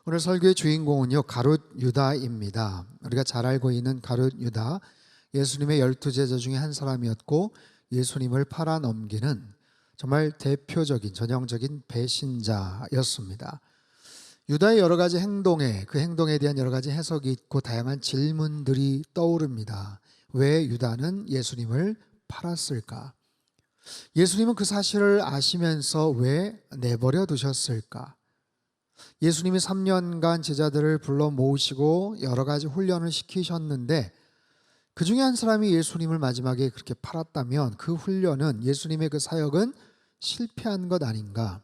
오늘 설교의 주인공은요, 가룟 유다입니다. 우리가 잘 알고 있는 가룟 유다, 예수님의 12제자 중에 한 사람이었고 예수님을 팔아넘기는 정말 대표적인 전형적인 배신자였습니다. 유다의 여러 가지 그 행동에 대한 여러 가지 해석이 있고 다양한 질문들이 떠오릅니다. 왜 유다는 예수님을 팔았을까? 예수님은 그 사실을 아시면서 왜 내버려 두셨을까? 예수님이 3년간 제자들을 불러 모으시고 여러 가지 훈련을 시키셨는데 그 중에 한 사람이 예수님을 마지막에 그렇게 팔았다면 그 훈련은, 예수님의 그 사역은 실패한 것 아닌가?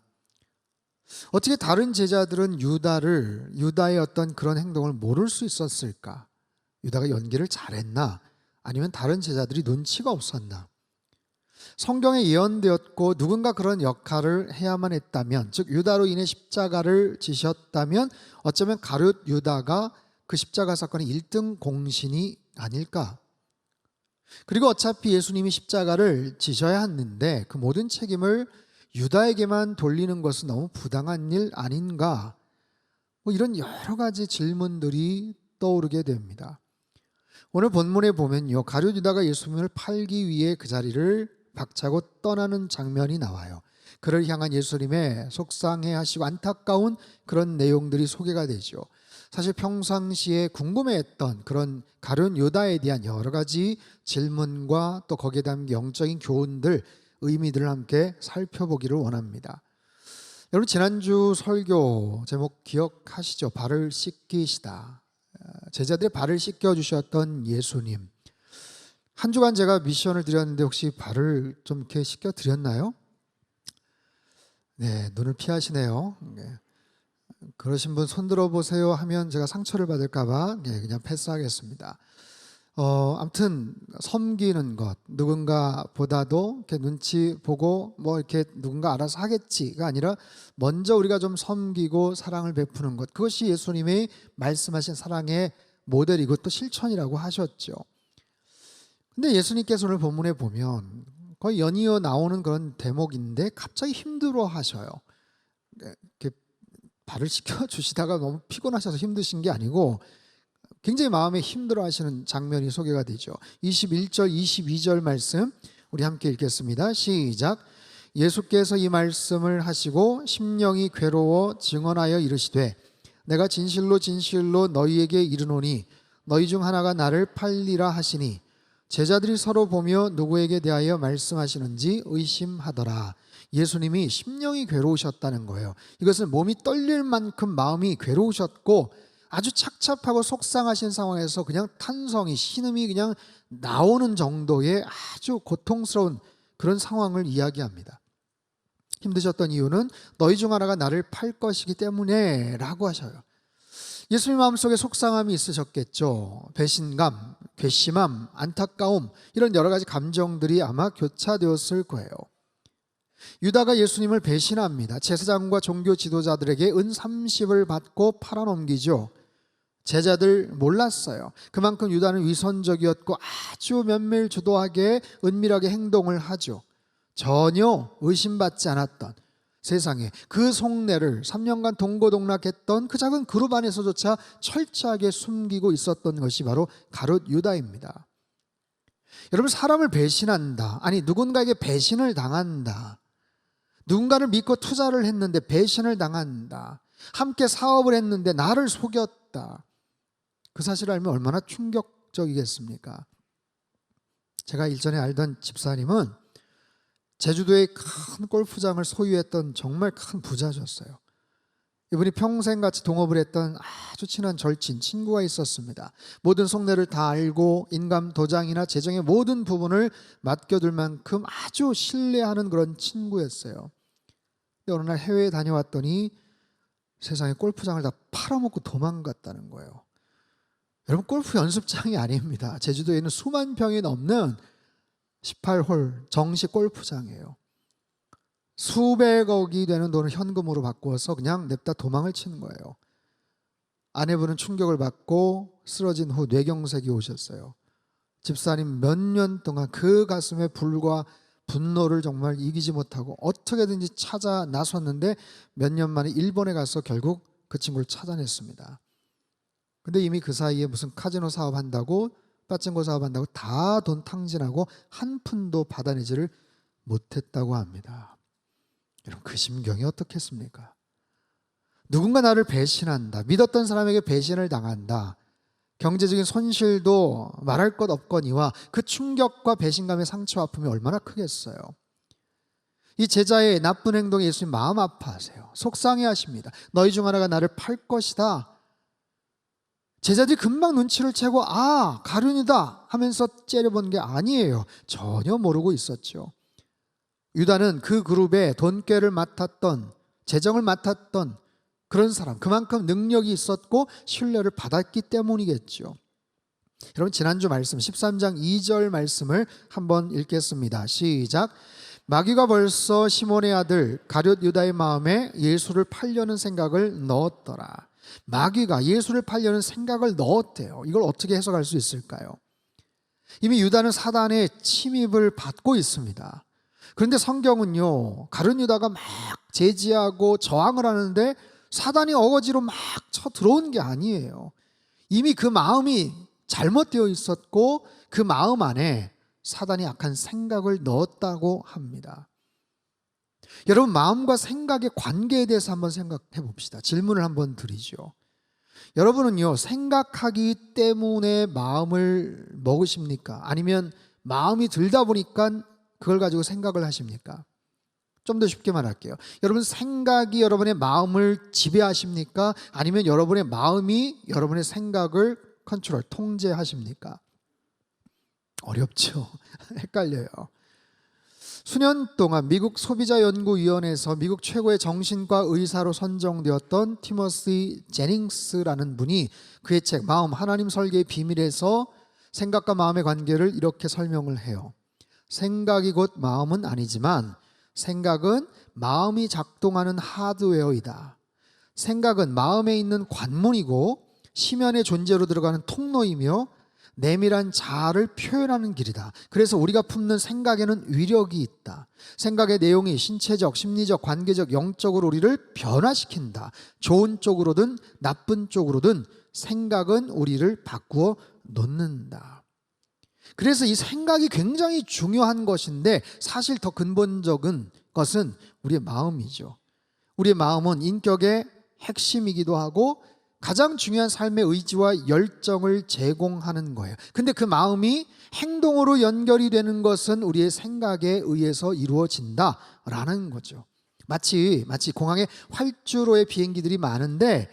어떻게 다른 제자들은 유다의 어떤 그런 행동을 모를 수 있었을까? 유다가 연기를 잘했나? 아니면 다른 제자들이 눈치가 없었나? 성경에 예언되었고 누군가 그런 역할을 해야만 했다면, 즉 유다로 인해 십자가를 지셨다면 어쩌면 가룟 유다가 그 십자가 사건의 1등 공신이 아닐까? 그리고 어차피 예수님이 십자가를 지셔야 했는데 그 모든 책임을 유다에게만 돌리는 것은 너무 부당한 일 아닌가? 이런 여러 가지 질문들이 떠오르게 됩니다. 오늘 본문에 보면요, 가룟 유다가 예수님을 팔기 위해 그 자리를 박차고 떠나는 장면이 나와요. 그를 향한 예수님의 속상해하시고 안타까운 그런 내용들이 소개가 되죠. 사실 평상시에 궁금해했던 그런 가룟 유다에 대한 여러 가지 질문과 또 거기에 대한 영적인 교훈들, 의미들을 함께 살펴보기를 원합니다. 여러분, 지난주 설교 제목 기억하시죠? 발을 씻기시다. 제자들의 발을 씻겨주셨던 예수님. 한 주간 제가 미션을 드렸는데 혹시 발을 좀 이렇게 씻겨 드렸나요? 네, 눈을 피하시네요. 네. 그러신 분 손 들어보세요 하면 제가 상처를 받을까봐 그냥 패스하겠습니다. 아무튼 섬기는 것, 누군가보다도 이렇게 눈치 보고 이렇게 누군가 알아서 하겠지가 아니라 먼저 우리가 좀 섬기고 사랑을 베푸는 것, 그것이 예수님이 말씀하신 사랑의 모델이고 또 실천이라고 하셨죠. 근데 예수님께서 오늘 본문에 보면 거의 연이어 나오는 그런 대목인데 갑자기 힘들어 하셔요. 이렇게 발을 씻겨주시다가 너무 피곤하셔서 힘드신 게 아니고 굉장히 마음에 힘들어 하시는 장면이 소개가 되죠. 21절, 22절 말씀 우리 함께 읽겠습니다. 시작. 예수께서 이 말씀을 하시고 심령이 괴로워 증언하여 이르시되 내가 진실로 진실로 너희에게 이르노니 너희 중 하나가 나를 팔리라 하시니 제자들이 서로 보며 누구에게 대하여 말씀하시는지 의심하더라. 예수님이 심령이 괴로우셨다는 거예요. 이것은 몸이 떨릴 만큼 마음이 괴로우셨고 아주 착잡하고 속상하신 상황에서 그냥 탄성이, 신음이 그냥 나오는 정도의 아주 고통스러운 그런 상황을 이야기합니다. 힘드셨던 이유는 너희 중 하나가 나를 팔 것이기 때문에 라고 하셔요. 예수님 마음속에 속상함이 있으셨겠죠. 배신감, 괘씸함, 안타까움, 이런 여러 가지 감정들이 아마 교차되었을 거예요. 유다가 예수님을 배신합니다. 제사장과 종교 지도자들에게 은 30을 받고 팔아넘기죠. 제자들 몰랐어요. 그만큼 유다는 위선적이었고 아주 면밀주도하게 은밀하게 행동을 하죠. 전혀 의심받지 않았던 세상에 그 속내를 3년간 동고동락했던 그 작은 그룹 안에서조차 철저하게 숨기고 있었던 것이 바로 가룟 유다입니다. 여러분, 사람을 배신한다, 아니 누군가에게 배신을 당한다, 누군가를 믿고 투자를 했는데 배신을 당한다, 함께 사업을 했는데 나를 속였다, 그 사실을 알면 얼마나 충격적이겠습니까? 제가 일전에 알던 집사님은 제주도의 큰 골프장을 소유했던 정말 큰 부자셨어요. 이분이 평생같이 동업을 했던 아주 친한 절친, 친구가 있었습니다. 모든 속내를 다 알고 인감 도장이나 재정의 모든 부분을 맡겨둘 만큼 아주 신뢰하는 그런 친구였어요. 근데 어느 날 해외에 다녀왔더니 세상에 골프장을 다 팔아먹고 도망갔다는 거예요. 여러분, 골프 연습장이 아닙니다. 제주도에 있는 수만 평이 넘는 18홀 정식 골프장이에요. 수백억이 되는 돈을 현금으로 바꾸어서 그냥 냅다 도망을 치는 거예요. 아내분은 충격을 받고 쓰러진 후 뇌경색이 오셨어요. 집사님 몇 년 동안 그 가슴에 불과 분노를 정말 이기지 못하고 어떻게든지 찾아 나섰는데 몇 년 만에 일본에 가서 결국 그 친구를 찾아냈습니다. 근데 이미 그 사이에 무슨 카지노 사업한다고 빠찡거 사업한다고 다 돈 탕진하고 한 푼도 받아내지를 못했다고 합니다. 여러분 그 심경이 어떻겠습니까? 누군가 나를 배신한다. 믿었던 사람에게 배신을 당한다. 경제적인 손실도 말할 것 없거니와 그 충격과 배신감의 상처와 아픔이 얼마나 크겠어요. 이 제자의 나쁜 행동에 예수님 마음 아파하세요. 속상해하십니다. 너희 중 하나가 나를 팔 것이다. 제자들이 금방 눈치를 채고 가룟유다 하면서 째려본 게 아니에요. 전혀 모르고 있었죠. 유다는 그 그룹의 돈꾀를 맡았던, 재정을 맡았던 그런 사람, 그만큼 능력이 있었고 신뢰를 받았기 때문이겠죠. 여러분 지난주 말씀 13장 2절 말씀을 한번 읽겠습니다. 시작. 마귀가 벌써 시몬의 아들 가룟 유다의 마음에 예수를 팔려는 생각을 넣었더라. 마귀가 예수를 팔려는 생각을 넣었대요. 이걸 어떻게 해석할 수 있을까요? 이미 유다는 사단의 침입을 받고 있습니다. 그런데 성경은요, 가룟 유다가 막 제지하고 저항을 하는데 사단이 어거지로 막 쳐 들어온 게 아니에요. 이미 그 마음이 잘못되어 있었고 그 마음 안에 사단이 악한 생각을 넣었다고 합니다. 여러분 마음과 생각의 관계에 대해서 한번 생각해 봅시다. 질문을 한번 드리죠. 여러분은요 생각하기 때문에 마음을 먹으십니까? 아니면 마음이 들다 보니까 그걸 가지고 생각을 하십니까? 좀 더 쉽게 말할게요. 여러분 생각이 여러분의 마음을 지배하십니까? 아니면 여러분의 마음이 여러분의 생각을 통제하십니까? 어렵죠. 헷갈려요. 수년 동안 미국 소비자연구위원회에서 미국 최고의 정신과 의사로 선정되었던 티머시 제닝스라는 분이 그의 책 마음 하나님 설계의 비밀에서 생각과 마음의 관계를 이렇게 설명을 해요. 생각이 곧 마음은 아니지만 생각은 마음이 작동하는 하드웨어이다. 생각은 마음에 있는 관문이고 심연의 존재로 들어가는 통로이며 내밀한 자아를 표현하는 길이다. 그래서 우리가 품는 생각에는 위력이 있다. 생각의 내용이 신체적, 심리적, 관계적, 영적으로 우리를 변화시킨다. 좋은 쪽으로든 나쁜 쪽으로든 생각은 우리를 바꾸어 놓는다. 그래서 이 생각이 굉장히 중요한 것인데 사실 더 근본적인 것은 우리의 마음이죠. 우리의 마음은 인격의 핵심이기도 하고 가장 중요한 삶의 의지와 열정을 제공하는 거예요. 근데 그 마음이 행동으로 연결이 되는 것은 우리의 생각에 의해서 이루어진다라는 거죠. 마치 공항에 활주로의 비행기들이 많은데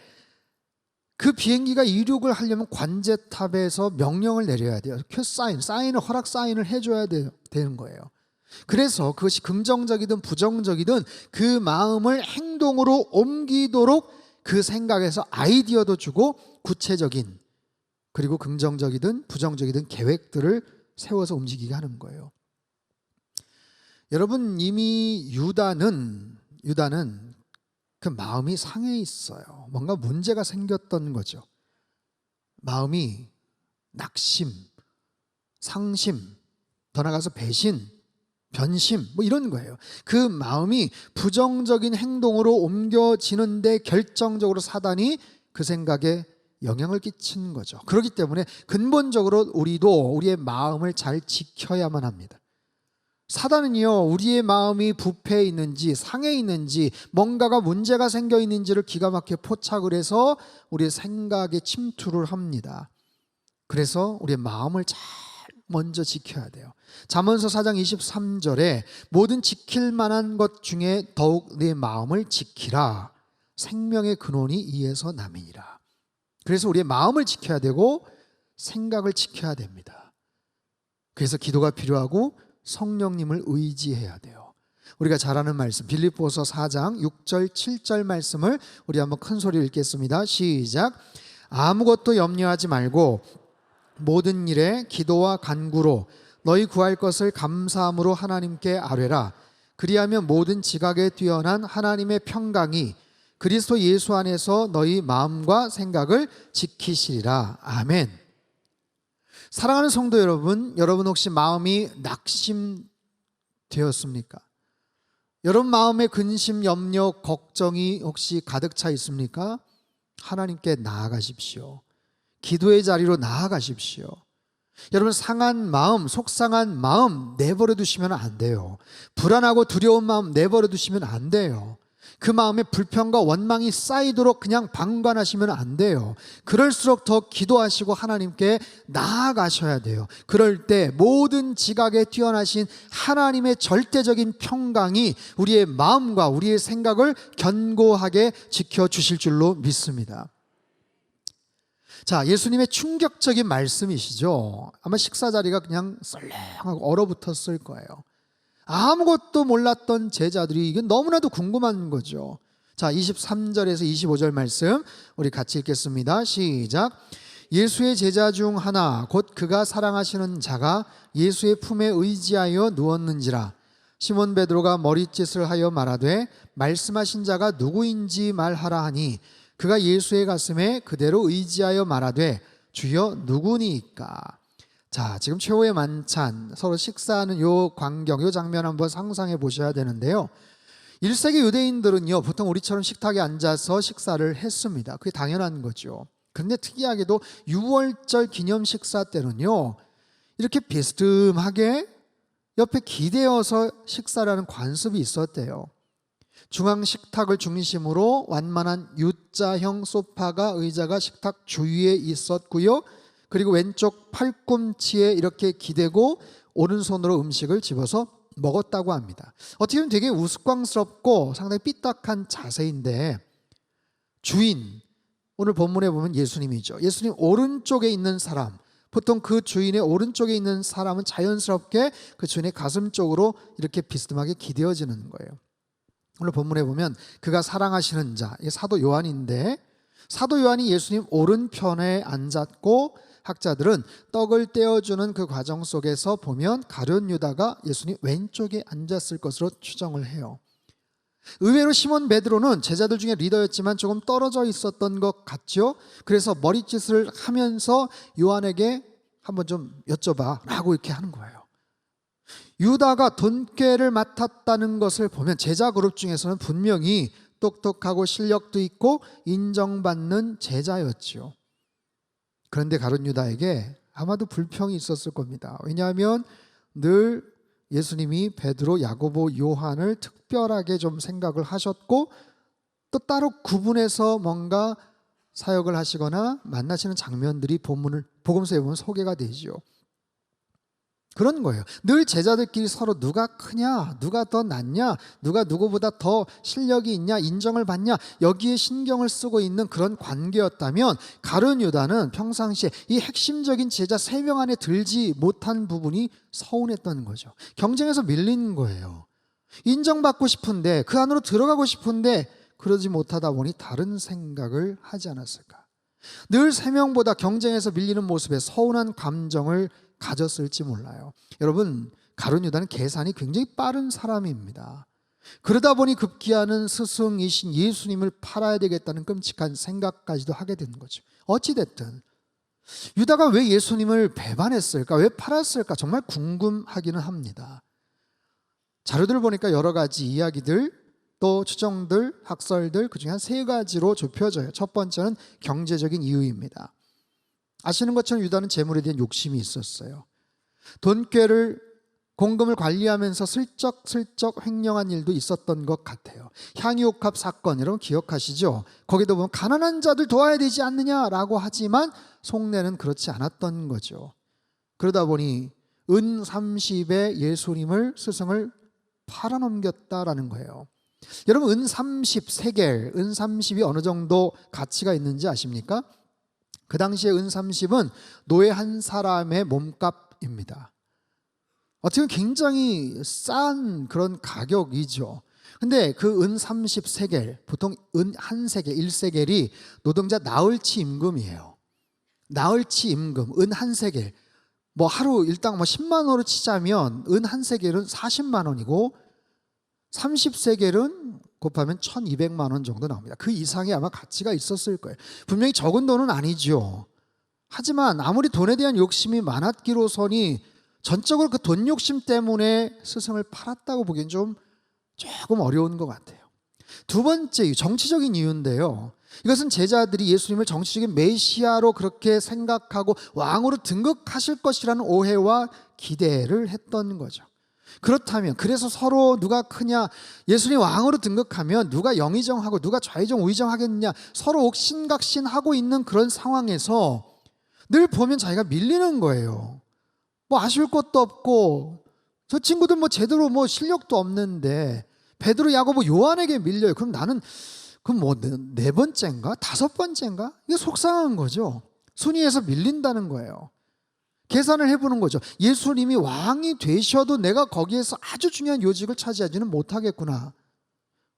그 비행기가 이륙을 하려면 관제탑에서 명령을 내려야 돼요. 허락 사인을 해줘야 되는 거예요. 그래서 그것이 긍정적이든 부정적이든 그 마음을 행동으로 옮기도록 그 생각에서 아이디어도 주고 구체적인 그리고 긍정적이든 부정적이든 계획들을 세워서 움직이게 하는 거예요. 여러분 이미 유다는 그 마음이 상해 있어요. 뭔가 문제가 생겼던 거죠. 마음이 낙심, 상심, 더 나아가서 배신, 변심 이런 거예요. 그 마음이 부정적인 행동으로 옮겨지는데 결정적으로 사단이 그 생각에 영향을 끼치는 거죠. 그렇기 때문에 근본적으로 우리도 우리의 마음을 잘 지켜야만 합니다. 사단은요 우리의 마음이 부패해 있는지 상해 있는지 뭔가가 문제가 생겨 있는지를 기가 막히게 포착을 해서 우리의 생각에 침투를 합니다. 그래서 우리의 마음을 잘 먼저 지켜야 돼요. 잠언서 4장 23절에 모든 지킬 만한 것 중에 더욱 내 마음을 지키라. 생명의 근원이 이에서 남이니라. 그래서 우리의 마음을 지켜야 되고 생각을 지켜야 됩니다. 그래서 기도가 필요하고 성령님을 의지해야 돼요. 우리가 잘 아는 말씀 빌립보서 4장 6절 7절 말씀을 우리 한번 큰 소리로 읽겠습니다. 시작. 아무것도 염려하지 말고 모든 일에 기도와 간구로 너희 구할 것을 감사함으로 하나님께 아뢰라. 그리하면 모든 지각에 뛰어난 하나님의 평강이 그리스도 예수 안에서 너희 마음과 생각을 지키시리라. 아멘. 사랑하는 성도 여러분, 여러분 혹시 마음이 낙심되었습니까? 여러분 마음에 근심, 염려, 걱정이 혹시 가득 차 있습니까? 하나님께 나아가십시오. 기도의 자리로 나아가십시오. 여러분, 상한 마음, 속상한 마음 내버려 두시면 안 돼요. 불안하고 두려운 마음 내버려 두시면 안 돼요. 그 마음에 불평과 원망이 쌓이도록 그냥 방관하시면 안 돼요. 그럴수록 더 기도하시고 하나님께 나아가셔야 돼요. 그럴 때 모든 지각에 뛰어나신 하나님의 절대적인 평강이 우리의 마음과 우리의 생각을 견고하게 지켜주실 줄로 믿습니다. 자, 예수님의 충격적인 말씀이시죠. 아마 식사 자리가 그냥 썰렁하고 얼어붙었을 거예요. 아무것도 몰랐던 제자들이 이게 너무나도 궁금한 거죠. 자, 23절에서 25절 말씀 우리 같이 읽겠습니다. 시작. 예수의 제자 중 하나 곧 그가 사랑하시는 자가 예수의 품에 의지하여 누웠는지라. 시몬 베드로가 머리짓을 하여 말하되 말씀하신 자가 누구인지 말하라 하니 그가 예수의 가슴에 그대로 의지하여 말하되 주여 누구니이까. 자, 지금 최후의 만찬, 서로 식사하는 요 광경, 요 장면 한번 상상해 보셔야 되는데요. 1세기 유대인들은요, 보통 우리처럼 식탁에 앉아서 식사를 했습니다. 그게 당연한 거죠. 그런데 특이하게도 6월절 기념 식사 때는요, 이렇게 비스듬하게 옆에 기대어서 식사를 하는 관습이 있었대요. 중앙 식탁을 중심으로 완만한 U자형 소파가 의자가 식탁 주위에 있었고요. 그리고 왼쪽 팔꿈치에 이렇게 기대고 오른손으로 음식을 집어서 먹었다고 합니다. 어떻게 보면 되게 우스꽝스럽고 상당히 삐딱한 자세인데, 주인, 오늘 본문에 보면 예수님이죠. 예수님 오른쪽에 있는 사람, 보통 그 주인의 오른쪽에 있는 사람은 자연스럽게 그 주인의 가슴 쪽으로 이렇게 비스듬하게 기대어지는 거예요. 오늘 본문에 보면 그가 사랑하시는 자, 이게 사도 요한인데, 사도 요한이 예수님 오른편에 앉았고, 학자들은 떡을 떼어주는 그 과정 속에서 보면 가룟 유다가 예수님 왼쪽에 앉았을 것으로 추정을 해요. 의외로 시몬 베드로는 제자들 중에 리더였지만 조금 떨어져 있었던 것 같죠. 그래서 머리짓을 하면서 요한에게 한번 좀 여쭤봐 라고 이렇게 하는 거예요. 유다가 돈꾀를 맡았다는 것을 보면 제자 그룹 중에서는 분명히 똑똑하고 실력도 있고 인정받는 제자였지요. 그런데 가룟 유다에게 아마도 불평이 있었을 겁니다. 왜냐하면 늘 예수님이 베드로, 야고보, 요한을 특별하게 좀 생각을 하셨고 또 따로 구분해서 뭔가 사역을 하시거나 만나시는 장면들이 복음서에 보면 소개가 되죠. 그런 거예요. 늘 제자들끼리 서로 누가 크냐, 누가 더 낫냐, 누가 누구보다 더 실력이 있냐, 인정을 받냐, 여기에 신경을 쓰고 있는 그런 관계였다면 가룟 유다는 평상시에 이 핵심적인 제자 3명 안에 들지 못한 부분이 서운했던 거죠. 경쟁에서 밀린 거예요. 인정받고 싶은데, 그 안으로 들어가고 싶은데 그러지 못하다 보니 다른 생각을 하지 않았을까. 늘 3명보다 경쟁에서 밀리는 모습에 서운한 감정을 가졌을지 몰라요. 여러분, 가룟 유다는 계산이 굉장히 빠른 사람입니다. 그러다 보니 급기야는 스승이신 예수님을 팔아야 되겠다는 끔찍한 생각까지도 하게 된 거죠. 어찌됐든 유다가 왜 예수님을 배반했을까? 왜 팔았을까? 정말 궁금하기는 합니다. 자료들을 보니까 여러 가지 이야기들, 또 추정들, 학설들, 그중에 한 3가지로 좁혀져요. 첫 번째는 경제적인 이유입니다. 아시는 것처럼 유다는 재물에 대한 욕심이 있었어요. 돈꾀를, 공금을 관리하면서 슬쩍슬쩍 횡령한 일도 있었던 것 같아요. 향유옥합 사건, 여러분 기억하시죠? 거기도 보면 가난한 자들 도와야 되지 않느냐라고 하지만 속내는 그렇지 않았던 거죠. 그러다 보니 은 30에 예수님을, 스승을 팔아넘겼다라는 거예요. 여러분, 은 30세겔, 은 30이 어느 정도 가치가 있는지 아십니까? 그 당시에 은 30은 노예 한 사람의 몸값입니다. 어떻게 보면 굉장히 싼 그런 가격이죠. 근데 그 은 30세겔, 보통 은 1세겔, 1세겔이 노동자 나흘치 임금이에요. 나흘치 임금, 은 1세겔. 뭐 하루 일당 10만 원으로 치자면 은 1세겔은 40만 원이고 30세겔은 곱하면 1200만 원 정도 나옵니다. 그 이상이 아마 가치가 있었을 거예요. 분명히 적은 돈은 아니죠. 하지만 아무리 돈에 대한 욕심이 많았기로서니 전적으로 그 돈 욕심 때문에 스승을 팔았다고 보기엔 조금 어려운 것 같아요. 두 번째, 정치적인 이유인데요. 이것은 제자들이 예수님을 정치적인 메시아로 그렇게 생각하고 왕으로 등극하실 것이라는 오해와 기대를 했던 거죠. 그렇다면 그래서 서로 누가 크냐, 예수님 왕으로 등극하면 누가 영의정하고 누가 좌의정 우의정하겠느냐, 서로 옥신각신하고 있는 그런 상황에서 늘 보면 자기가 밀리는 거예요. 뭐 아쉬울 것도 없고 저 친구들 뭐 제대로 뭐 실력도 없는데 베드로, 야고보, 요한에게 밀려요. 그럼 나는 그럼 뭐 네 번째인가 다섯 번째인가? 이게 속상한 거죠. 순위에서 밀린다는 거예요. 계산을 해보는 거죠. 예수님이 왕이 되셔도 내가 거기에서 아주 중요한 요직을 차지하지는 못하겠구나.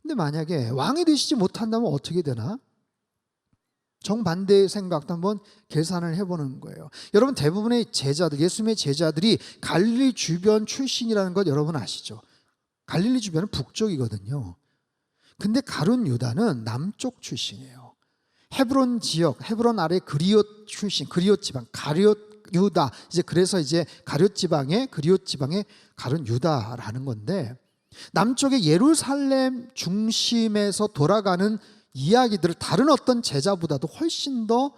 근데 만약에 왕이 되시지 못한다면 어떻게 되나? 정반대의 생각도 한번 계산을 해보는 거예요. 여러분, 대부분의 제자들, 예수님의 제자들이 갈릴리 주변 출신이라는 것 여러분 아시죠? 갈릴리 주변은 북쪽이거든요. 근데 가룟 유다는 남쪽 출신이에요. 헤브론 지역, 헤브론 아래 그리옷 출신, 그리옷 지방, 가룟 유다. 그래서 가룟 지방의 그리옷 지방의 가룟 유다라는 건데, 남쪽의 예루살렘 중심에서 돌아가는 이야기들을 다른 어떤 제자보다도 훨씬 더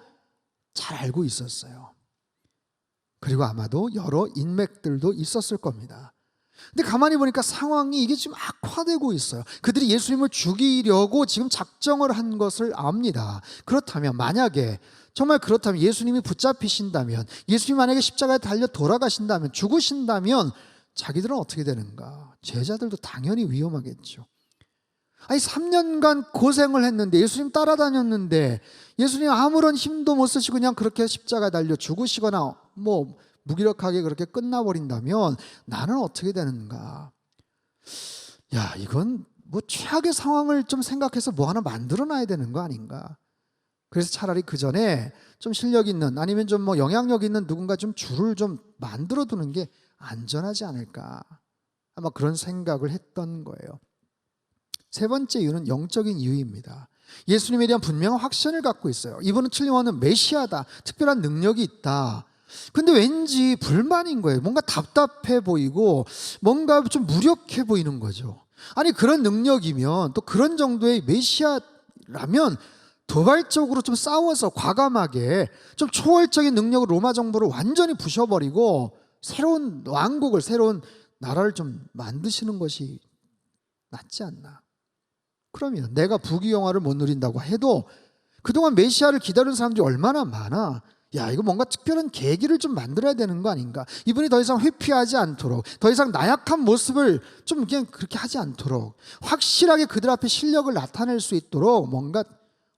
잘 알고 있었어요. 그리고 아마도 여러 인맥들도 있었을 겁니다. 근데 가만히 보니까 상황이 이게 지금 악화되고 있어요. 그들이 예수님을 죽이려고 지금 작정을 한 것을 압니다. 그렇다면, 만약에 정말 그렇다면, 예수님이 붙잡히신다면, 예수님 만약에 십자가에 달려 돌아가신다면, 죽으신다면 자기들은 어떻게 되는가? 제자들도 당연히 위험하겠죠. 아니 3년간 고생을 했는데, 예수님 따라다녔는데 예수님 아무런 힘도 못 쓰시고 그냥 그렇게 십자가에 달려 죽으시거나 뭐 무기력하게 그렇게 끝나버린다면 나는 어떻게 되는가? 야, 이건 뭐 최악의 상황을 좀 생각해서 뭐 하나 만들어놔야 되는 거 아닌가? 그래서 차라리 그 전에 좀 실력 있는, 아니면 좀 뭐 영향력 있는 누군가 좀 줄을 좀 만들어 두는 게 안전하지 않을까? 아마 그런 생각을 했던 거예요. 세 번째 이유는 영적인 이유입니다. 예수님에 대한 분명한 확신을 갖고 있어요. 이분은 틀림없는 메시아다, 특별한 능력이 있다. 근데 왠지 불만인 거예요. 뭔가 답답해 보이고 뭔가 좀 무력해 보이는 거죠. 아니 그런 능력이면, 또 그런 정도의 메시아라면 도발적으로 좀 싸워서 과감하게 좀 초월적인 능력으로 로마 정부를 완전히 부셔버리고 새로운 왕국을, 새로운 나라를 좀 만드시는 것이 낫지 않나. 그러면 내가 부귀영화를 못 누린다고 해도 그동안 메시아를 기다리는 사람들이 얼마나 많아. 야, 이거 뭔가 특별한 계기를 좀 만들어야 되는 거 아닌가? 이분이 더 이상 회피하지 않도록, 더 이상 나약한 모습을 좀 그냥 그렇게 하지 않도록, 확실하게 그들 앞에 실력을 나타낼 수 있도록 뭔가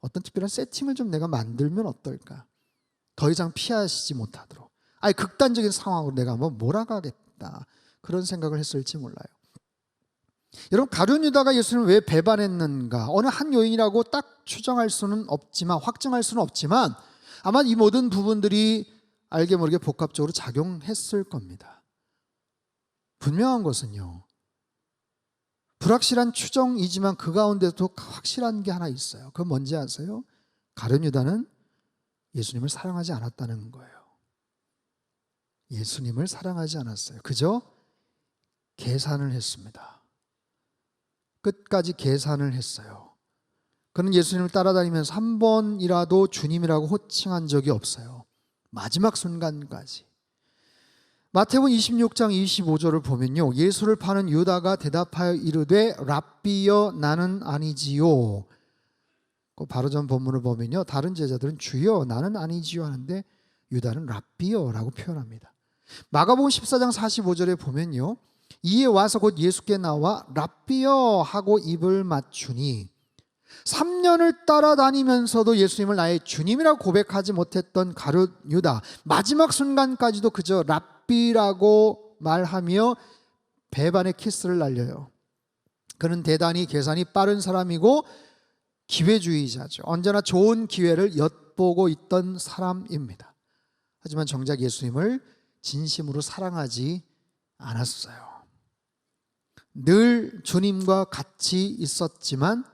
어떤 특별한 세팅을 좀 내가 만들면 어떨까? 더 이상 피하시지 못하도록, 아예 극단적인 상황으로 내가 한번 몰아가겠다, 그런 생각을 했을지 몰라요. 여러분, 가룟 유다가 예수님을 왜 배반했는가? 어느 한 요인이라고 딱 추정할 수는 없지만, 확증할 수는 없지만 아마 이 모든 부분들이 알게 모르게 복합적으로 작용했을 겁니다. 분명한 것은요, 불확실한 추정이지만 그 가운데도 확실한 게 하나 있어요. 그건 뭔지 아세요? 가룟 유다는 예수님을 사랑하지 않았다는 거예요. 예수님을 사랑하지 않았어요. 그저 계산을 했습니다. 끝까지 계산을 했어요. 그는 예수님을 따라다니면서 한 번이라도 주님이라고 호칭한 적이 없어요. 마지막 순간까지. 마태복음 26장 25절을 보면요, 예수를 파는 유다가 대답하여 이르되 랍비여 나는 아니지요. 바로 전 본문을 보면요, 다른 제자들은 주여 나는 아니지요 하는데 유다는 랍비여라고 표현합니다. 마가복음 14장 45절에 보면요, 이에 와서 곧 예수께 나와 랍비여 하고 입을 맞추니, 3년을 따라다니면서도 예수님을 나의 주님이라고 고백하지 못했던 가룟 유다, 마지막 순간까지도 그저 랍비라고 말하며 배반의 키스를 날려요. 그는 대단히 계산이 빠른 사람이고 기회주의자죠. 언제나 좋은 기회를 엿보고 있던 사람입니다. 하지만 정작 예수님을 진심으로 사랑하지 않았어요. 늘 주님과 같이 있었지만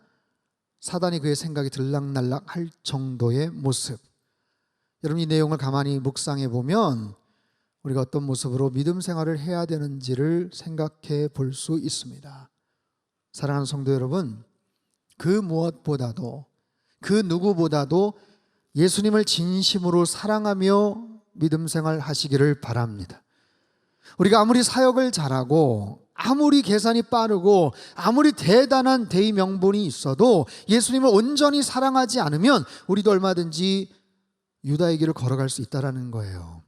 사단이 그의 생각이 들락날락할 정도의 모습. 여러분, 이 내용을 가만히 묵상해 보면 우리가 어떤 모습으로 믿음 생활을 해야 되는지를 생각해 볼 수 있습니다. 사랑하는 성도 여러분, 그 무엇보다도 그 누구보다도 예수님을 진심으로 사랑하며 믿음 생활 하시기를 바랍니다. 우리가 아무리 사역을 잘하고 아무리 계산이 빠르고 아무리 대단한 대의 명분이 있어도 예수님을 온전히 사랑하지 않으면 우리도 얼마든지 유다의 길을 걸어갈 수 있다는 거예요.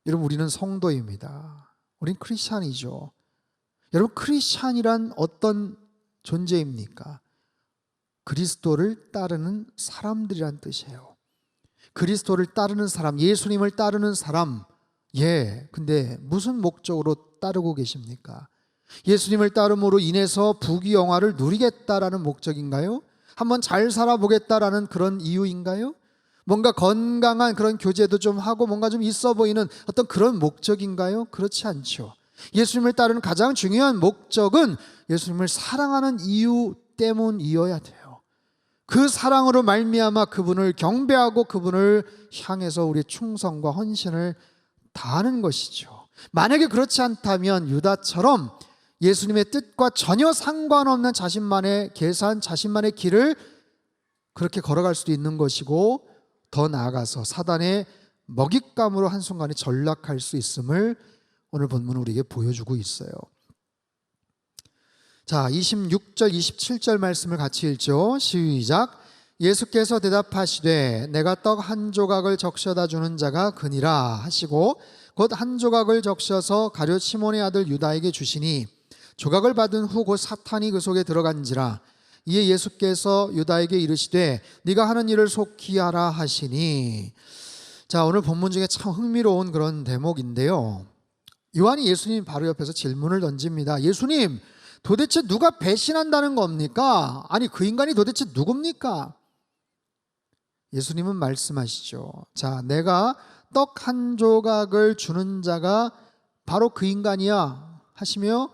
여러분, 우리는 성도입니다. 우린 크리스찬이죠. 여러분, 크리스찬이란 어떤 존재입니까? 그리스도를 따르는 사람들이란 뜻이에요. 그리스도를 따르는 사람, 예수님을 따르는 사람. 근데 무슨 목적으로 따르고 계십니까? 예수님을 따름으로 인해서 부귀영화를 누리겠다라는 목적인가요? 한번 잘 살아보겠다라는 그런 이유인가요? 뭔가 건강한 그런 교제도 좀 하고 뭔가 좀 있어 보이는 어떤 그런 목적인가요? 그렇지 않죠. 예수님을 따르는 가장 중요한 목적은 예수님을 사랑하는 이유 때문이어야 돼요. 그 사랑으로 말미암아 그분을 경배하고 그분을 향해서 우리의 충성과 헌신을 다하는 것이죠. 만약에 그렇지 않다면 유다처럼 예수님의 뜻과 전혀 상관없는 자신만의 계산, 자신만의 길을 그렇게 걸어갈 수도 있는 것이고, 더 나아가서 사단의 먹잇감으로 한순간에 전락할 수 있음을 오늘 본문은 우리에게 보여주고 있어요. 자, 26절 27절 말씀을 같이 읽죠. 시작. 예수께서 대답하시되 내가 떡 한 조각을 적셔다 주는 자가 그니라 하시고 곧 한 조각을 적셔서 가룟 시몬의 아들 유다에게 주시니 조각을 받은 후 곧 사탄이 그 속에 들어간지라. 이에 예수께서 유다에게 이르시되 네가 하는 일을 속히 하라 하시니. 자, 오늘 본문 중에 참 흥미로운 그런 대목인데요. 요한이 예수님 바로 옆에서 질문을 던집니다. 예수님, 도대체 누가 배신한다는 겁니까? 아니, 그 인간이 도대체 누굽니까? 예수님은 말씀하시죠. 자, 내가 떡 한 조각을 주는 자가 바로 그 인간이야 하시며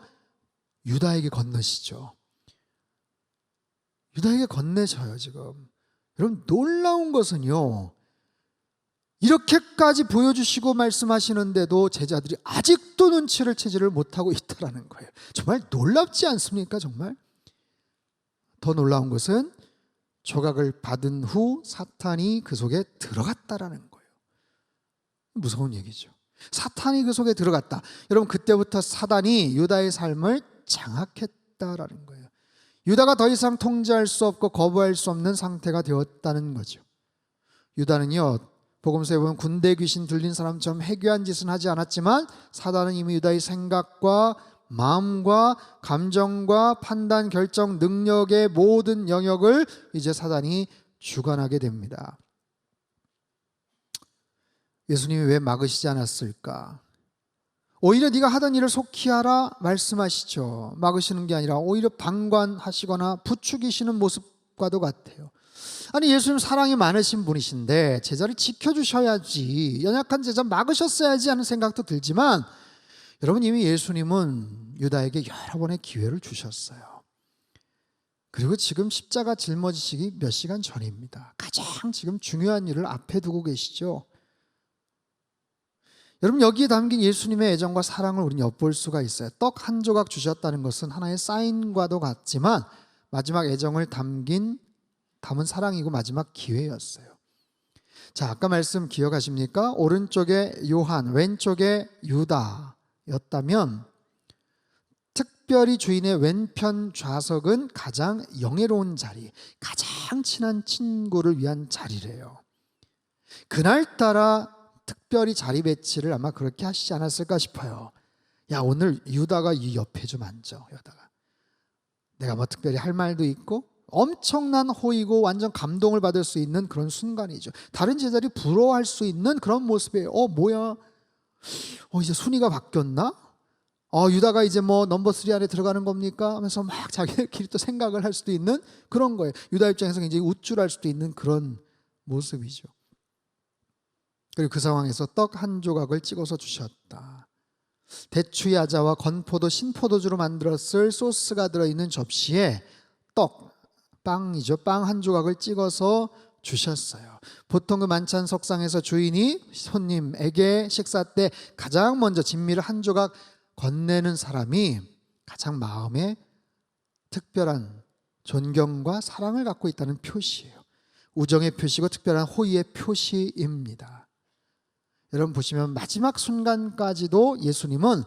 유다에게 건너시죠. 유다에게 건네셔요. 지금 여러분, 놀라운 것은요, 이렇게까지 보여주시고 말씀하시는데도 제자들이 아직도 눈치를 채지를 못하고 있다는 거예요. 정말 놀랍지 않습니까? 정말 더 놀라운 것은 조각을 받은 후 사탄이 그 속에 들어갔다라는 거예요. 무서운 얘기죠. 사탄이 그 속에 들어갔다. 여러분, 그때부터 사단이 유다의 삶을 장악했다라는 거예요. 유다가 더 이상 통제할 수 없고 거부할 수 없는 상태가 되었다는 거죠. 유다는요, 복음서에 보면 군대 귀신 들린 사람처럼 해괴한 짓은 하지 않았지만 사단은 이미 유다의 생각과 마음과 감정과 판단, 결정, 능력의 모든 영역을 이제 사단이 주관하게 됩니다. 예수님이 왜 막으시지 않았을까? 오히려 네가 하던 일을 속히 하라 말씀하시죠. 막으시는 게 아니라 오히려 방관하시거나 부추기시는 모습과도 같아요. 아니, 예수님 사랑이 많으신 분이신데 제자를 지켜주셔야지, 연약한 제자 막으셨어야지 하는 생각도 들지만, 여러분, 이미 예수님은 유다에게 여러 번의 기회를 주셨어요. 그리고 지금 십자가 짊어지시기 몇 시간 전입니다. 가장 지금 중요한 일을 앞에 두고 계시죠. 여러분, 여기에 담긴 예수님의 애정과 사랑을 우리는 엿볼 수가 있어요. 떡 한 조각 주셨다는 것은 하나의 사인과도 같지만 마지막 애정을 담은 사랑이고 마지막 기회였어요. 자, 아까 말씀 기억하십니까? 오른쪽에 요한, 왼쪽에 유다였다면 특별히 주인의 왼편 좌석은 가장 영예로운 자리, 가장 친한 친구를 위한 자리래요. 그날따라 특별히 자리 배치를 아마 그렇게 하시지 않았을까 싶어요. 야, 오늘 유다가 이 옆에 좀 앉아. 여다가 내가 뭐 특별히 할 말도 있고, 엄청난 호의고 완전 감동을 받을 수 있는 그런 순간이죠. 다른 제자들이 부러워할 수 있는 그런 모습이에요. 뭐야? 이제 순위가 바뀌었나? 유다가 이제 뭐 넘버 3 안에 들어가는 겁니까? 하면서 막 자기들끼리 또 생각을 할 수도 있는 그런 거예요. 유다 입장에서 굉장히 우쭐할 수도 있는 그런 모습이죠. 그리고 그 상황에서 떡 한 조각을 찍어서 주셨다. 대추 야자와 건포도, 신포도주로 만들었을 소스가 들어있는 접시에 빵이죠. 빵 한 조각을 찍어서 주셨어요. 보통 그 만찬 석상에서 주인이 손님에게 식사 때 가장 먼저 진미를 한 조각 건네는 사람이 가장 마음에 특별한 존경과 사랑을 갖고 있다는 표시예요. 우정의 표시고 특별한 호의의 표시입니다. 여러분 보시면 마지막 순간까지도 예수님은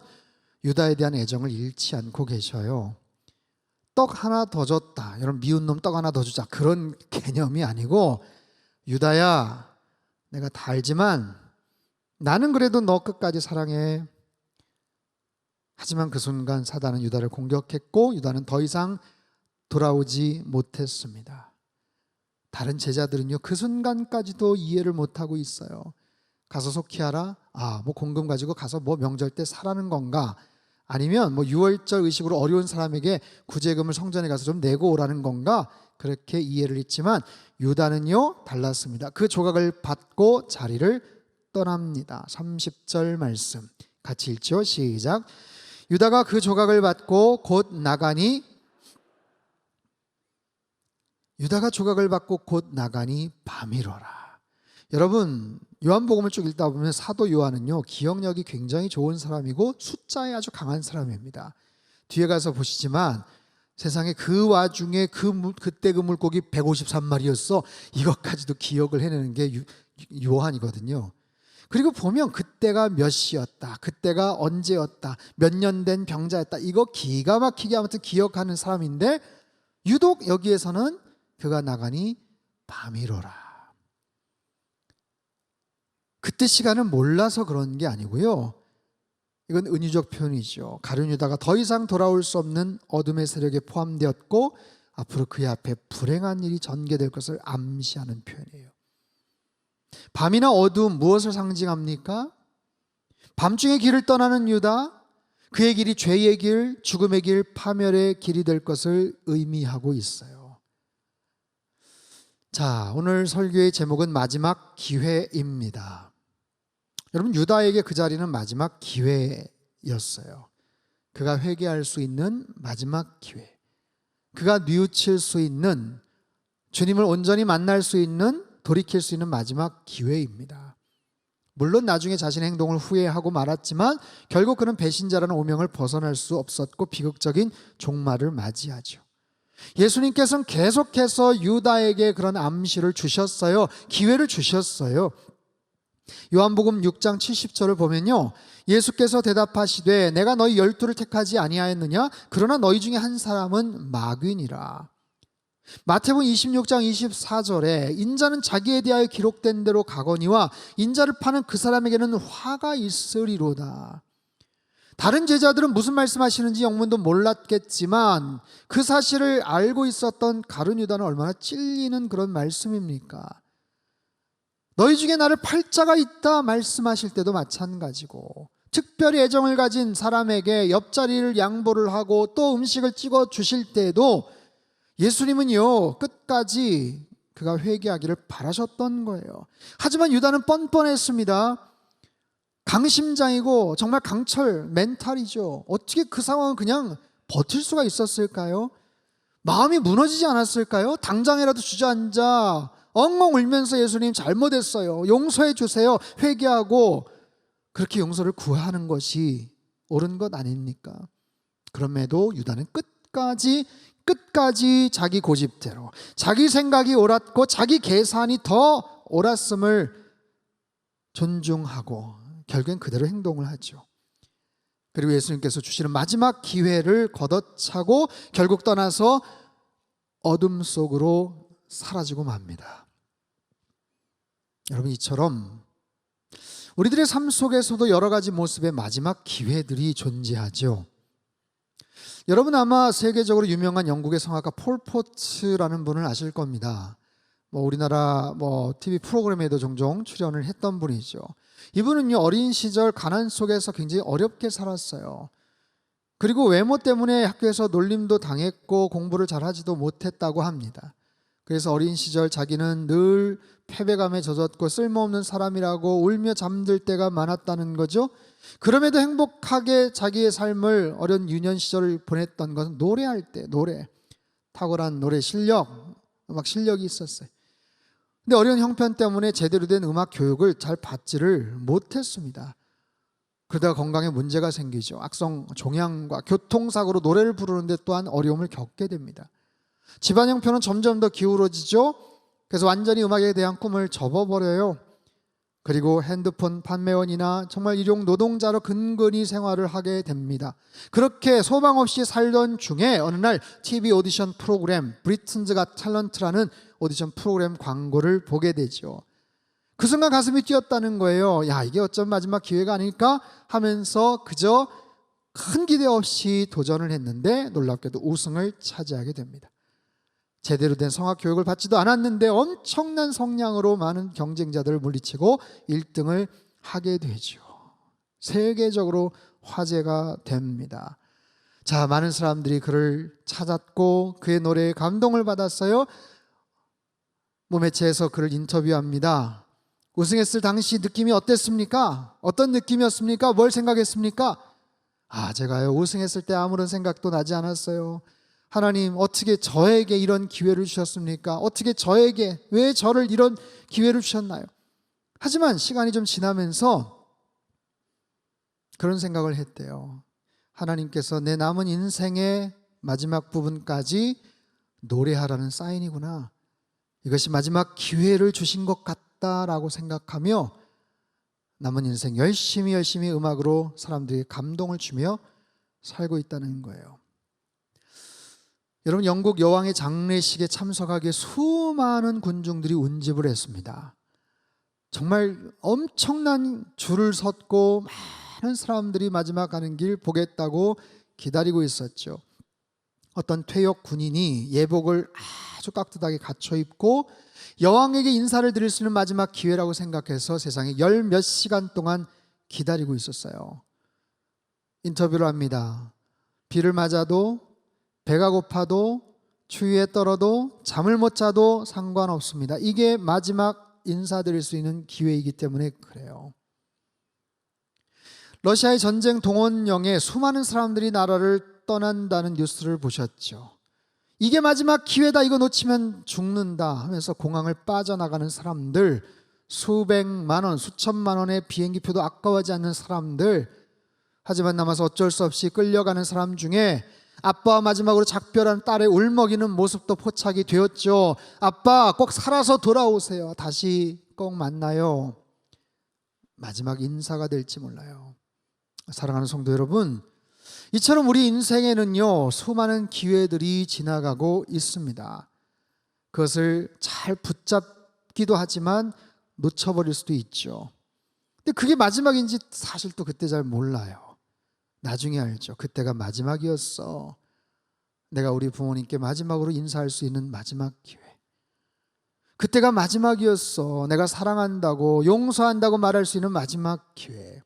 유다에 대한 애정을 잃지 않고 계셔요. 떡 하나 더 줬다, 여러분 미운 놈 떡 하나 더 주자, 그런 개념이 아니고, 유다야 내가 다 알지만 나는 그래도 너 끝까지 사랑해. 하지만 그 순간 사단은 유다를 공격했고 유다는 더 이상 돌아오지 못했습니다. 다른 제자들은요, 그 순간까지도 이해를 못하고 있어요. 가서 속히하라, 뭐 공금 가지고 가서 뭐 명절 때 사라는 건가, 아니면 뭐 유월절 의식으로 어려운 사람에게 구제금을 성전에 가서 좀 내고 오라는 건가, 그렇게 이해를 했지만 유다는요 달랐습니다. 그 조각을 받고 자리를 떠납니다. 30절 말씀 같이 읽죠. 시작. 유다가 그 조각을 받고 곧 나가니, 유다가 조각을 받고 곧 나가니 밤이로라. 여러분 요한복음을 쭉 읽다 보면 사도 요한은요 기억력이 굉장히 좋은 사람이고 숫자에 아주 강한 사람입니다. 뒤에 가서 보시지만 세상에 그 와중에 그때 그 물고기 153마리였어, 이것까지도 기억을 해내는 게 요한이거든요. 그리고 보면 그때가 몇 시였다, 그때가 언제였다, 몇 년 된 병자였다, 이거 기가 막히게 아무튼 기억하는 사람인데 유독 여기에서는 그가 나가니 밤이로라. 그때 시간을 몰라서 그런 게 아니고요, 이건 은유적 표현이죠. 가룟 유다가 더 이상 돌아올 수 없는 어둠의 세력에 포함되었고 앞으로 그의 앞에 불행한 일이 전개될 것을 암시하는 표현이에요. 밤이나 어둠 무엇을 상징합니까? 밤중에 길을 떠나는 유다, 그의 길이 죄의 길, 죽음의 길, 파멸의 길이 될 것을 의미하고 있어요. 자, 오늘 설교의 제목은 마지막 기회입니다. 여러분 유다에게 그 자리는 마지막 기회였어요. 그가 회개할 수 있는 마지막 기회, 그가 뉘우칠 수 있는, 주님을 온전히 만날 수 있는, 돌이킬 수 있는 마지막 기회입니다. 물론 나중에 자신의 행동을 후회하고 말았지만 결국 그는 배신자라는 오명을 벗어날 수 없었고 비극적인 종말을 맞이하죠. 예수님께서는 계속해서 유다에게 그런 암시를 주셨어요. 기회를 주셨어요. 요한복음 6장 70절을 보면요, 예수께서 대답하시되 내가 너희 12를 택하지 아니하였느냐? 그러나 너희 중에 한 사람은 마귀니라. 마태복음 26장 24절에 인자는 자기에 대하여 기록된 대로 가거니와 인자를 파는 그 사람에게는 화가 있으리로다. 다른 제자들은 무슨 말씀하시는지 영문도 몰랐겠지만 그 사실을 알고 있었던 가룟 유다는 얼마나 찔리는 그런 말씀입니까? 너희 중에 나를 팔 자가 있다 말씀하실 때도 마찬가지고, 특별히 애정을 가진 사람에게 옆자리를 양보를 하고 또 음식을 찍어 주실 때에도 예수님은요 끝까지 그가 회개하기를 바라셨던 거예요. 하지만 유다는 뻔뻔했습니다. 강심장이고 정말 강철 멘탈이죠. 어떻게 그 상황을 그냥 버틸 수가 있었을까요? 마음이 무너지지 않았을까요? 당장이라도 주저앉아 엉엉 울면서 예수님 잘못했어요, 용서해 주세요, 회개하고 그렇게 용서를 구하는 것이 옳은 것 아닙니까? 그럼에도 유다는 끝까지 자기 고집대로, 자기 생각이 옳았고 자기 계산이 더 옳았음을 존중하고 결국엔 그대로 행동을 하죠. 그리고 예수님께서 주시는 마지막 기회를 걷어차고 결국 떠나서 어둠 속으로 사라지고 맙니다. 여러분 이처럼 우리들의 삶 속에서도 여러 가지 모습의 마지막 기회들이 존재하죠. 여러분 아마 세계적으로 유명한 영국의 성악가 폴 포츠라는 분을 아실 겁니다. 우리나라 TV 프로그램에도 종종 출연을 했던 분이죠. 이분은요 어린 시절 가난 속에서 굉장히 어렵게 살았어요. 그리고 외모 때문에 학교에서 놀림도 당했고 공부를 잘하지도 못했다고 합니다. 그래서 어린 시절 자기는 늘 패배감에 젖었고 쓸모없는 사람이라고 울며 잠들 때가 많았다는 거죠. 그럼에도 행복하게 자기의 삶을 어린 유년 시절을 보냈던 것은 노래할 때, 탁월한 노래 실력, 음악 실력이 있었어요. 근데 어려운 형편 때문에 제대로 된 음악 교육을 잘 받지를 못했습니다. 그러다가 건강에 문제가 생기죠. 악성 종양과 교통사고로 노래를 부르는데 또한 어려움을 겪게 됩니다. 집안 형편은 점점 더 기울어지죠. 그래서 완전히 음악에 대한 꿈을 접어버려요. 그리고 핸드폰 판매원이나 정말 일용 노동자로 근근히 생활을 하게 됩니다. 그렇게 소망 없이 살던 중에 어느 날 TV 오디션 프로그램 브리튼즈 갓 탤런트라는 오디션 프로그램 광고를 보게 되죠. 그 순간 가슴이 뛰었다는 거예요. 야, 이게 어쩜 마지막 기회가 아닐까 하면서 그저 큰 기대 없이 도전을 했는데 놀랍게도 우승을 차지하게 됩니다. 제대로 된 성악 교육을 받지도 않았는데 엄청난 성량으로 많은 경쟁자들을 물리치고 1등을 하게 되죠. 세계적으로 화제가 됩니다. 자, 많은 사람들이 그를 찾았고 그의 노래에 감동을 받았어요. 매체에서 그를 인터뷰합니다. 우승했을 당시 느낌이 어땠습니까? 어떤 느낌이었습니까? 뭘 생각했습니까? 제가요, 우승했을 때 아무런 생각도 나지 않았어요. 하나님, 어떻게 저에게 이런 기회를 주셨습니까? 어떻게 저에게, 왜 저를 이런 기회를 주셨나요? 하지만 시간이 좀 지나면서 그런 생각을 했대요. 하나님께서 내 남은 인생의 마지막 부분까지 노래하라는 사인이구나. 이것이 마지막 기회를 주신 것 같다라고 생각하며 남은 인생 열심히 음악으로 사람들에게 감동을 주며 살고 있다는 거예요. 여러분, 영국 여왕의 장례식에 참석하기에 수많은 군중들이 운집을 했습니다. 정말 엄청난 줄을 섰고 많은 사람들이 마지막 가는 길 보겠다고 기다리고 있었죠. 어떤 퇴역 군인이 예복을 아주 깍듯하게 갖춰 입고 여왕에게 인사를 드릴 수 있는 마지막 기회라고 생각해서 세상에 열 몇 시간 동안 기다리고 있었어요. 인터뷰를 합니다. 비를 맞아도, 배가 고파도, 추위에 떨어도, 잠을 못 자도 상관없습니다. 이게 마지막 인사드릴 수 있는 기회이기 때문에 그래요. 러시아의 전쟁 동원령에 수많은 사람들이 나라를 떠난다는 뉴스를 보셨죠. 이게 마지막 기회다, 이거 놓치면 죽는다 하면서 공항을 빠져나가는 사람들, 수백만 원, 수천만 원의 비행기표도 아까워하지 않는 사람들, 하지만 남아서 어쩔 수 없이 끌려가는 사람 중에 아빠와 마지막으로 작별한 딸의 울먹이는 모습도 포착이 되었죠. 아빠, 꼭 살아서 돌아오세요. 다시 꼭 만나요. 마지막 인사가 될지 몰라요. 사랑하는 성도 여러분, 이처럼 우리 인생에는요, 수많은 기회들이 지나가고 있습니다. 그것을 잘 붙잡기도 하지만 놓쳐버릴 수도 있죠. 근데 그게 마지막인지 사실 또 그때 잘 몰라요. 나중에 알죠. 그때가 마지막이었어. 내가 우리 부모님께 마지막으로 인사할 수 있는 마지막 기회. 그때가 마지막이었어. 내가 사랑한다고, 용서한다고 말할 수 있는 마지막 기회.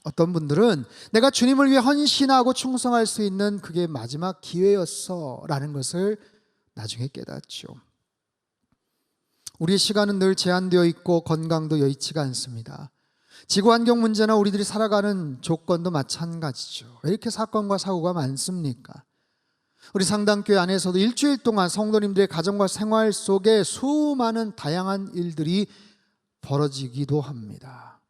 어떤 분들은 내가 주님을 위해 헌신하고 충성할 수 있는 그게 마지막 기회였어 라는 것을 나중에 깨닫죠. 우리의 시간은 늘 제한되어 있고 건강도 여의치가 않습니다. 지구환경 문제나 우리들이 살아가는 조건도 마찬가지죠. 왜 이렇게 사건과 사고가 많습니까? 우리 상당교회 안에서도 일주일 동안 성도님들의 가정과 생활 속에 수많은 다양한 일들이 벌어지기도 합니다.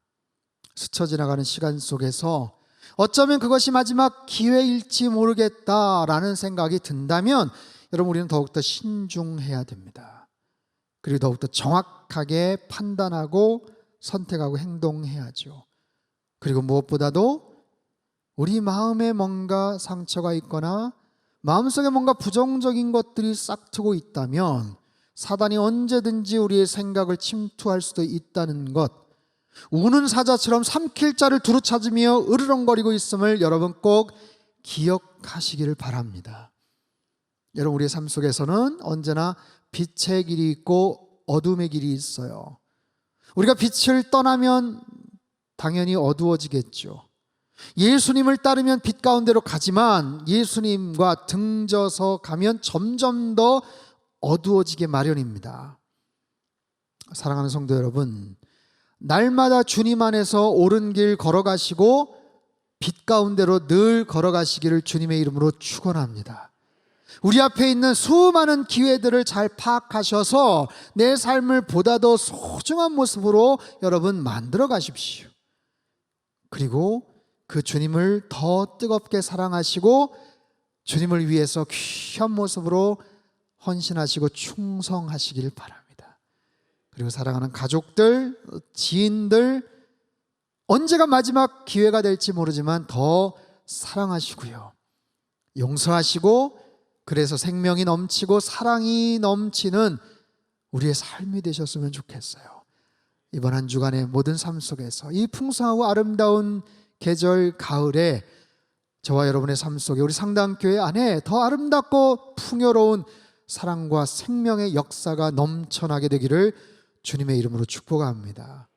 스쳐 지나가는 시간 속에서 어쩌면 그것이 마지막 기회일지 모르겠다라는 생각이 든다면 여러분, 우리는 더욱더 신중해야 됩니다. 그리고 더욱더 정확하게 판단하고 선택하고 행동해야죠. 그리고 무엇보다도 우리 마음에 뭔가 상처가 있거나 마음속에 뭔가 부정적인 것들이 싹트고 있다면 사단이 언제든지 우리의 생각을 침투할 수도 있다는 것, 우는 사자처럼 삼킬 자를 두루 찾으며 으르렁거리고 있음을 여러분 꼭 기억하시기를 바랍니다. 여러분, 우리의 삶 속에서는 언제나 빛의 길이 있고 어둠의 길이 있어요. 우리가 빛을 떠나면 당연히 어두워지겠죠. 예수님을 따르면 빛 가운데로 가지만 예수님과 등져서 가면 점점 더 어두워지게 마련입니다. 사랑하는 성도 여러분, 날마다 주님 안에서 옳은 길 걸어가시고 빛 가운데로 늘 걸어가시기를 주님의 이름으로 축원합니다. 우리 앞에 있는 수많은 기회들을 잘 파악하셔서 내 삶을 보다 더 소중한 모습으로 여러분 만들어 가십시오. 그리고 그 주님을 더 뜨겁게 사랑하시고 주님을 위해서 귀한 모습으로 헌신하시고 충성하시길 바랍니다. 그리고 사랑하는 가족들, 지인들, 언제가 마지막 기회가 될지 모르지만 더 사랑하시고요, 용서하시고, 그래서 생명이 넘치고 사랑이 넘치는 우리의 삶이 되셨으면 좋겠어요. 이번 한 주간의 모든 삶 속에서 이 풍성하고 아름다운 계절 가을에 저와 여러분의 삶 속에 우리 상당교회 안에 더 아름답고 풍요로운 사랑과 생명의 역사가 넘쳐나게 되기를 주님의 이름으로 축복합니다.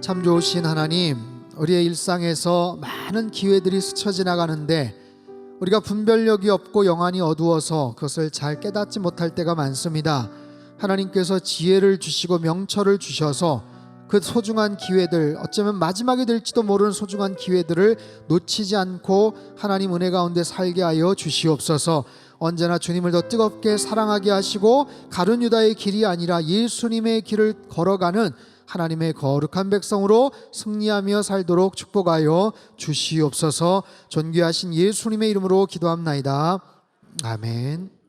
참 좋으신 하나님, 우리의 일상에서 많은 기회들이 스쳐 지나가는데 우리가 분별력이 없고 영안이 어두워서 그것을 잘 깨닫지 못할 때가 많습니다. 하나님께서 지혜를 주시고 명철을 주셔서 그 소중한 기회들, 어쩌면 마지막이 될지도 모르는 소중한 기회들을 놓치지 않고 하나님 은혜 가운데 살게 하여 주시옵소서. 언제나 주님을 더 뜨겁게 사랑하게 하시고 가룟 유다의 길이 아니라 예수님의 길을 걸어가는 하나님의 거룩한 백성으로 승리하며 살도록 축복하여 주시옵소서. 존귀하신 예수님의 이름으로 기도합나이다. 아멘.